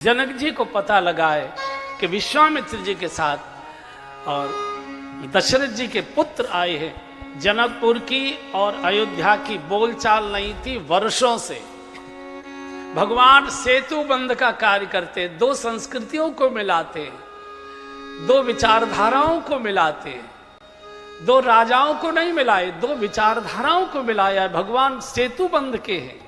जनक जी को पता लगा है कि विश्वामित्र जी के साथ और दशरथ जी के पुत्र आए हैं। जनकपुर की और अयोध्या की बोलचाल नहीं थी वर्षों से। भगवान सेतु बंध का कार्य करते, दो संस्कृतियों को मिलाते, दो विचारधाराओं को मिलाते, दो राजाओं को नहीं मिलाए, दो विचारधाराओं को मिलाया। भगवान सेतु बंध के हैं।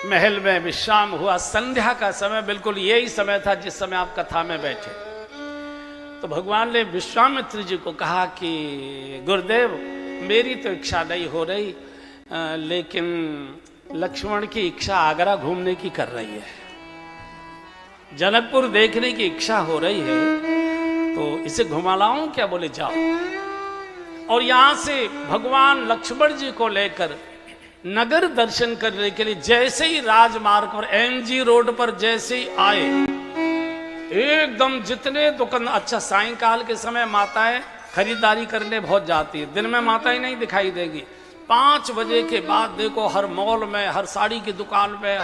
महल में विश्राम हुआ, संध्या का समय, बिल्कुल यही समय था जिस समय आप कथा में बैठे। तो भगवान ने विश्वामित्र जी को कहा कि गुरुदेव मेरी तो इच्छा नहीं हो रही, लेकिन लक्ष्मण की इच्छा आगरा घूमने की कर रही है, जनकपुर देखने की इच्छा हो रही है, तो इसे घुमा लाऊं क्या? बोले जाओ। और यहां से भगवान लक्ष्मण जी को लेकर नगर दर्शन करने के लिए जैसे ही राजमार्ग पर एमजी रोड पर जैसे ही आए, एकदम जितने दुकान, अच्छा सायंकाल के समय माताएं खरीदारी करने बहुत जाती है, दिन में माताएं नहीं दिखाई देगी। 5 बजे के बाद देखो हर मॉल में, हर साड़ी की दुकान में,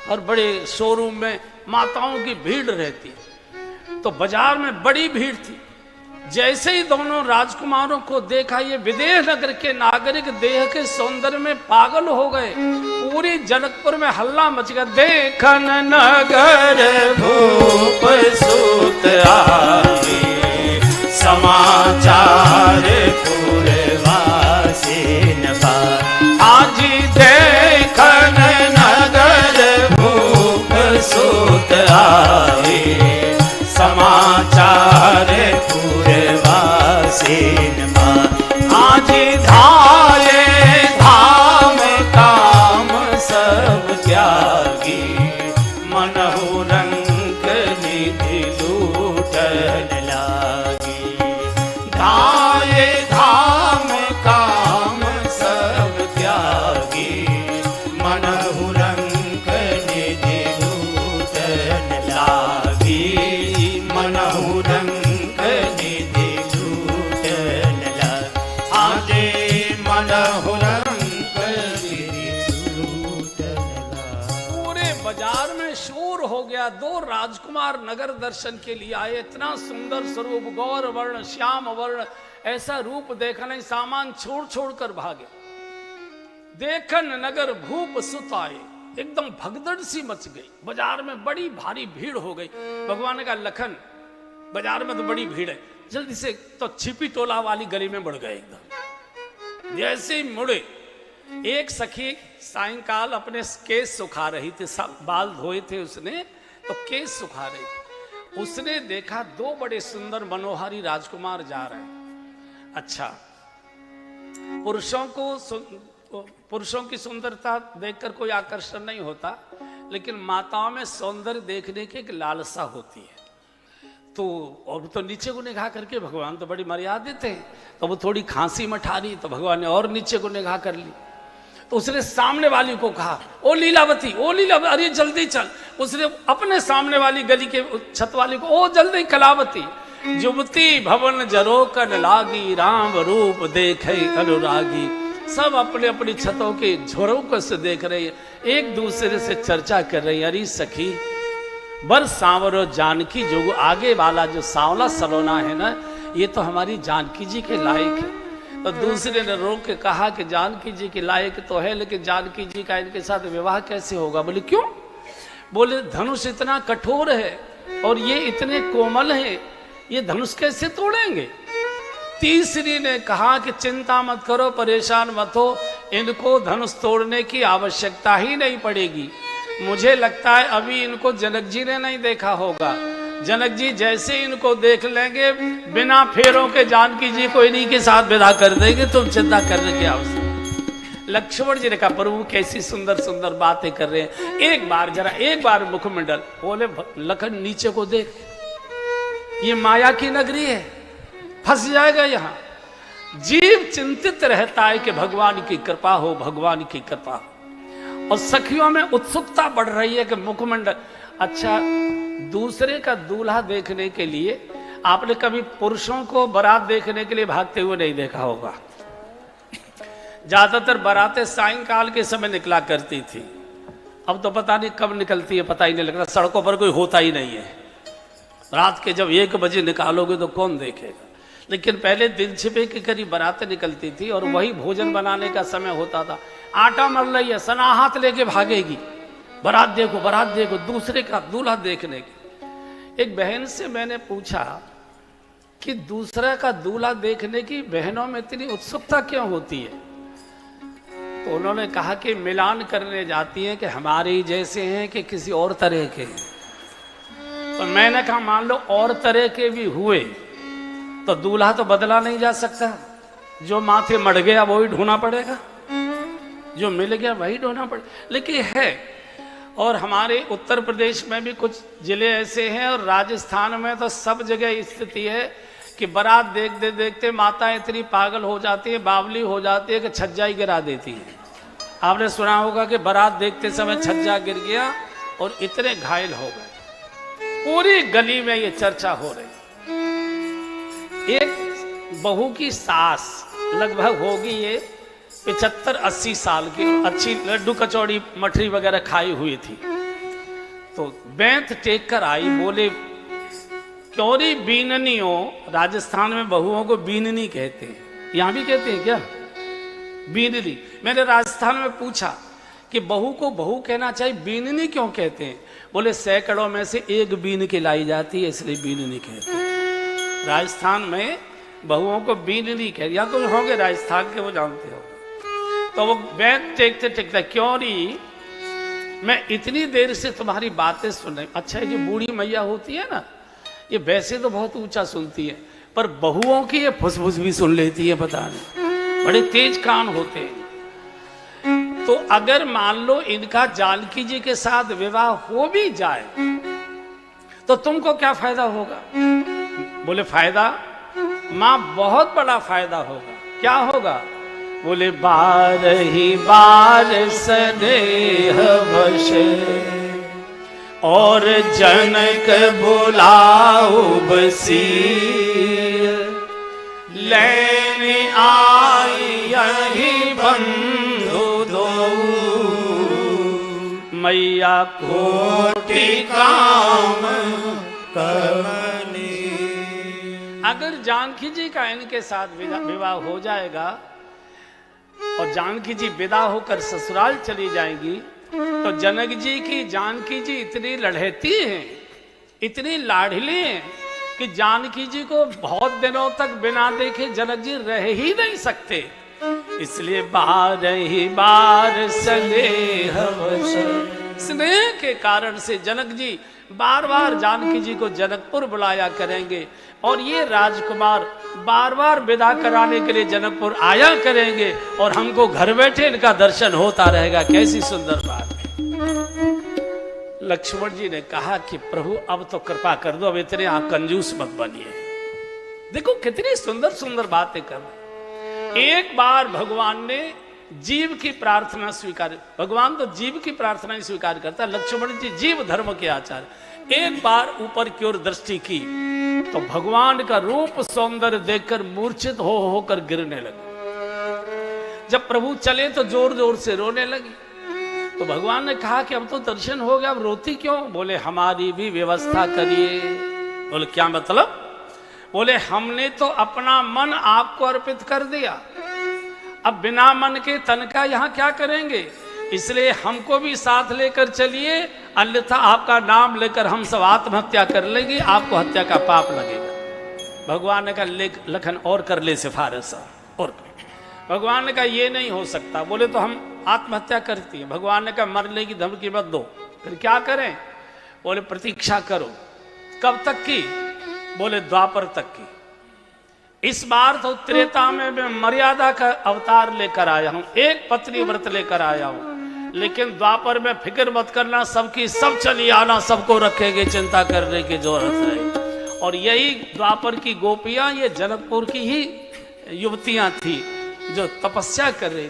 हर बड़े शोरूम में माताओं की भीड़ रहती है। तो बाजार में बड़ी भीड़ थी। जैसे ही दोनों राजकुमारों को देखा, ये विदेह नगर के नागरिक देह के सौंदर्य में पागल हो गए। पूरी जनकपुर में हल्ला मच गया। देखन नगर भूप सुत आए, समाचार पूरे वासिन पाए। आजी देखन नगर भूप सुत आए, समाचार पूरे वासिन पाए। आज धाये धाम काम सब त्यागी, मनहु रंग निधि लूटन लागी। धाये धाम काम सब त्यागी, मनहु रंग निधि लूटन लागी। मनहु रंग निधि लूटन लागी। आजे मनहु रंग निधि लूटन लागी। पूरे बाजार में शोर हो गया। 2 राजकुमार नगर दर्शन के लिए आए। इतना सुंदर स्वरूप, गौर वर्ण, श्याम वर्ण, ऐसा रूप देखा नहीं, सामान छोड़ छोड़ कर भागे। देखन नगर भूप सुत आए, एकदम भगदड़ सी मच गई। बाजार में बड़ी भारी भीड़ हो गई। भगवान ने कहा लखन, बाजार में तो बड़ी भीड़ है, जल्दी से। तो छिपी टोला वाली गली में बढ़ गए एकदम। जैसे ही मुड़े, एक सखी सायंकाल अपने केस सुखा रही थी, सब बाल धोए थे उसने, तो केस सुखा रही थी। उसने देखा 2 बड़े सुंदर मनोहारी राजकुमार जा रहे हैं। अच्छा, पुरुषों की सुंदरता देखकर कोई आकर्षण नहीं होता, लेकिन माताओं में सौंदर्य देखने की एक लालसा होती है। तो अब तो नीचे को निगाह करके, भगवान तो बड़ी मर्यादित थे, तो वो थोड़ी खांसी मठा रही, तो भगवान ने और नीचे को निगाह कर ली। तो उसने सामने वाली को कहा, ओ लीलावती, ओ लीलावती, अरे जल्दी चल। उसने अपने सामने वाली गली के छत वाली को, ओ जल्दी कलावती। जुबती भवन जरोकन लागी, राम रूप देखे अनुरागी। सब अपने अपनी छतों के झरोकों से देख रहे हैं, एक दूसरे से चर्चा कर रही है। अरे सखी, बर सांवरो जानकी जोगो, आगे वाला जो सांवला सलोना है ना, ये तो हमारी जानकी जी के लायक है। तो दूसरे ने रोक के कहा कि जानकी जी के लायक तो है, लेकिन जानकी जी का इनके साथ विवाह कैसे होगा? बोले क्यों? बोले धनुष इतना कठोर है और ये इतने कोमल हैं, ये धनुष कैसे तोड़ेंगे? तीसरी ने कहा कि चिंता मत करो, परेशान मत हो, इनको धनुष तोड़ने की आवश्यकता ही नहीं पड़ेगी। मुझे लगता है अभी इनको जनक जी ने नहीं देखा होगा। जनक जी जैसे इनको देख लेंगे, बिना फेरों के जानकी जी को इन्हीं के साथ विदा कर देंगे, तुम चिंता करने की आवश्यकता। लक्ष्मण जी ने कहा प्रभु कैसी सुंदर सुंदर बातें कर रहे हैं, एक बार मुखमंडल। बोले लखन नीचे को देख, ये माया की नगरी है, फंस जाएगा यहाँ। जीव चिंतित रहता है कि भगवान की कृपा हो, भगवान की कृपा हो। और सखियों में उत्सुकता बढ़ रही है कि मुखमंडल। अच्छा, दूसरे का दूल्हा देखने के लिए आपने कभी पुरुषों को बारात देखने के लिए भागते हुए नहीं देखा होगा। ज्यादातर बारातें सायंकाल के समय निकला करती थी अब तो पता नहीं कब निकलती है, पता ही नहीं लगता, सड़कों पर कोई होता ही नहीं है। रात के जब 1 बजे निकालोगे तो कौन देखेगा। लेकिन पहले दिन छिपे के करीब बारातें निकलती थी और वही भोजन बनाने का समय होता था। आटा मल रही है, सना हाथ लेके भागेगी, बारात देखो, दूसरे का दूल्हा देखने की। एक बहन से मैंने पूछा कि दूसरा का दूल्हा देखने की बहनों में इतनी उत्सुकता क्यों होती है? तो उन्होंने कहा कि मिलान करने जाती हैं कि हमारे ही जैसे हैं कि किसी और तरह के हैं। तो मैंने कहा मान लो और तरह के भी हुए तो दूल्हा तो बदला नहीं जा सकता। जो माथे मड़ गया वही ढूंढना पड़ेगा, जो मिल गया वही ढूंढना पड़ेगा। लेकिन है, और हमारे उत्तर प्रदेश में भी कुछ जिले ऐसे हैं और राजस्थान में तो सब जगह स्थिति है कि बारात देखते माता इतनी पागल हो जाती है, बावली हो जाती है कि छज्जा ही गिरा देती है। आपने सुना होगा कि बारात देखते समय छज्जा गिर गया और इतने घायल हो गए। पूरी गली में ये चर्चा हो रही। एक बहू की सास लगभग होगी ये 75-80 साल की, अच्छी लड्डू कचौड़ी मठरी वगैरह खाई हुई थी। तो बेंत टेक कर आई, बोले क्योरी बीननी हो। राजस्थान में बहुओं को बीननी कहते हैं, यहां भी कहते हैं क्या बीननी? मैंने राजस्थान में पूछा कि बहू को बहू कहना चाहिए, बीननी क्यों कहते हैं? बोले सैकड़ों में से एक बीन के लाई जाती है इसलिए बीननी कहते हैं। राजस्थान में बहुओं को बीननी कहते, या कोई होंगे राजस्थान के वो जानते हो। तो वो बैग टेकते क्यों रही, मैं इतनी देर से तुम्हारी बातें सुन रही। अच्छा, ये जो बूढ़ी मैया होती है ना, ये वैसे तो बहुत ऊंचा सुनती है, पर बहुओं की ये फुसफुस भी सुन लेती है, पता नहीं, बड़े तेज कान होते हैं। तो अगर मान लो इनका जानकी जी के साथ विवाह हो भी जाए तो तुमको क्या फायदा होगा? बोले फायदा मां, बहुत बड़ा फायदा होगा। क्या होगा? बोले 12 बार स्नेह वश और जनक बुलाओ बसीर, लेने आई यही बंधु दो, मैया कोटि काम करनी। अगर जानकी जी का इनके साथ विवाह हो जाएगा और जानकी जी विदा होकर ससुराल चली जाएंगी, तो जनक जी की जानकी जी इतनी लड़हती हैं, इतनी लाडली हैं कि जानकी जी को बहुत दिनों तक बिना देखे जनक जी रह ही नहीं सकते। इसलिए 12 बार स्नेह के कारण से जनक जी बार बार जानकी जी को जनकपुर बुलाया करेंगे और ये राजकुमार बार बार विदा कराने के लिए जनकपुर आया करेंगे और हमको घर बैठे इनका दर्शन होता रहेगा। कैसी सुंदर बात है। लक्ष्मण जी ने कहा कि प्रभु अब तो कृपा कर दो, अब इतने आप कंजूस मत बनिए। देखो कितनी सुंदर सुंदर बातें कर रहे। एक बार भगवान ने जीव की प्रार्थना स्वीकार, भगवान तो जीव की प्रार्थना ही स्वीकार करता है। लक्ष्मण जी जीव धर्म के आचार्य। एक बार ऊपर की ओर दृष्टि की तो भगवान का रूप सौंदर्य देखकर मूर्छित होकर गिरने लगे। जब प्रभु चले तो जोर जोर से रोने लगी। तो भगवान ने कहा कि अब तो दर्शन हो गया, अब रोती क्यों? बोले हमारी भी व्यवस्था करिए। बोले क्या मतलब? बोले हमने तो अपना मन आपको अर्पित कर दिया, अब बिना मन के तन का यहाँ क्या करेंगे? इसलिए हमको भी साथ लेकर चलिए, अन्यथा आपका नाम लेकर हम सब आत्महत्या कर लेंगे, आपको हत्या का पाप लगेगा। भगवान ने कहा लखन और कर ले सिफारिश। और भगवान ने कहा ये नहीं हो सकता। बोले तो हम आत्महत्या करती है। भगवान ने कहा मरने की धमकी मत दो। फिर क्या करें? बोले प्रतीक्षा करो। कब तक की? बोले द्वापर तक की। इस बार तो त्रेता में मैं मर्यादा का अवतार लेकर आया हूं, एक पत्नी व्रत लेकर आया हूं, लेकिन द्वापर में फिक्र मत करना, सबकी सब चली आना, सबको रखेंगे, चिंता करने की जरूरत है। और यही द्वापर की गोपियां ये जनकपुर की ही युवतियां थी जो तपस्या कर रही